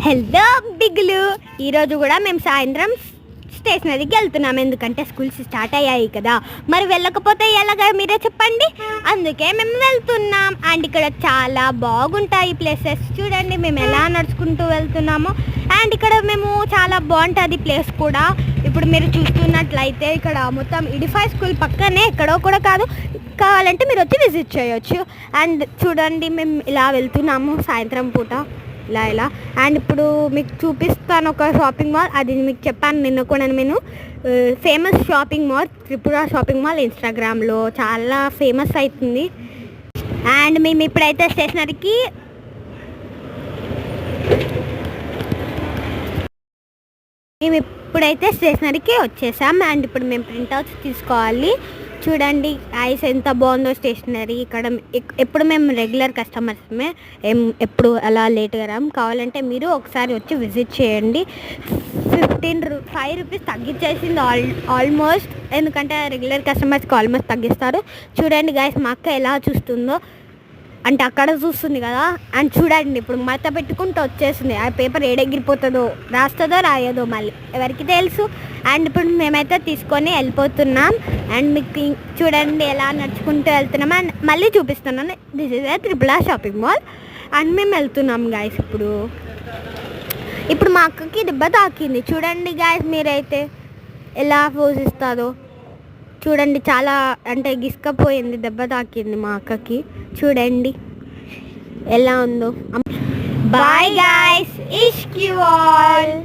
Hello బిగ్గులు, ఈరోజు కూడా మేము సాయంత్రం స్టేషనరీకి వెళ్తున్నాం. ఎందుకంటే స్కూల్స్ స్టార్ట్ అయ్యాయి కదా, మరి వెళ్ళకపోతే ఎలాగా మీరే చెప్పండి. అందుకే మేము వెళ్తున్నాం. అండ్ ఇక్కడ చాలా బాగుంటాయి ప్లేసెస్. చూడండి మేము ఎలా నడుచుకుంటూ వెళ్తున్నామో. అండ్ ఇక్కడ మేము చాలా బాగుంటుంది ప్లేస్ కూడా. ఇప్పుడు మీరు చూస్తున్నట్లయితే ఇక్కడ మొత్తం ఇడిఫై స్కూల్ పక్కనే, ఎక్కడో కూడా కాదు, కావాలంటే మీరు వచ్చి విజిట్ చేయొచ్చు. అండ్ చూడండి మేము ఇలా వెళ్తున్నాము సాయంత్రం పూట ఇలా. అండ్ ఇప్పుడు మీకు చూపిస్తాను ఒక షాపింగ్ మాల్. అది మీకు చెప్పాను నిన్న కూడా. నేను famous shopping mall, Tripura shopping mall ఇన్స్టాగ్రామ్లో చాలా ఫేమస్ అవుతుంది. అండ్ మేము ఇప్పుడైతే స్టేషనరీకి వచ్చేసాం. అండ్ ఇప్పుడు మేము ప్రింట్అవుట్స్ తీసుకోవాలి. చూడండి ఐస్ ఎంత బాగుందో స్టేషనరీ. ఇక్కడ ఎప్పుడు మేము రెగ్యులర్ కస్టమర్స్మే, ఎప్పుడు అలా లేట్గా రాం. కావాలంటే మీరు ఒకసారి వచ్చి విజిట్ చేయండి. 5 రూపీస్ తగ్గించేసింది ఆల్మోస్ట్. ఎందుకంటే రెగ్యులర్ కస్టమర్స్కి ఆల్మోస్ట్ తగ్గిస్తారు. చూడండి గైస్ మా అక్క ఎలా చూస్తుందో, అంటే అక్కడ చూస్తుంది కదా. అండ్ చూడండి ఇప్పుడు మత పెట్టుకుంటూ వచ్చేసింది. ఆ పేపర్ ఏడెగిరిపోతుందో, రాస్తుందో రాయదో మళ్ళీ ఎవరికి తెలుసు. అండ్ ఇప్పుడు మేమైతే తీసుకొని వెళ్ళిపోతున్నాం. అండ్ మీకు చూడండి ఎలా నడుచుకుంటూ వెళ్తున్నాం. అండ్ మళ్ళీ చూపిస్తున్నాను, this is a Tripura shopping mall. And మేము వెళ్తున్నాం గాయస్. ఇప్పుడు మా అక్కకి దెబ్బ తాకింది. చూడండి గాయస్ మీరైతే ఎలా పోజిస్తుందో చూడండి. చాలా అంటే గిసుకపోయింది, దెబ్బ తాకింది మా అక్కకి. చూడండి ఎలా ఉందో. బాయ్ గైస్, ఇష్క్ యు ఆల్.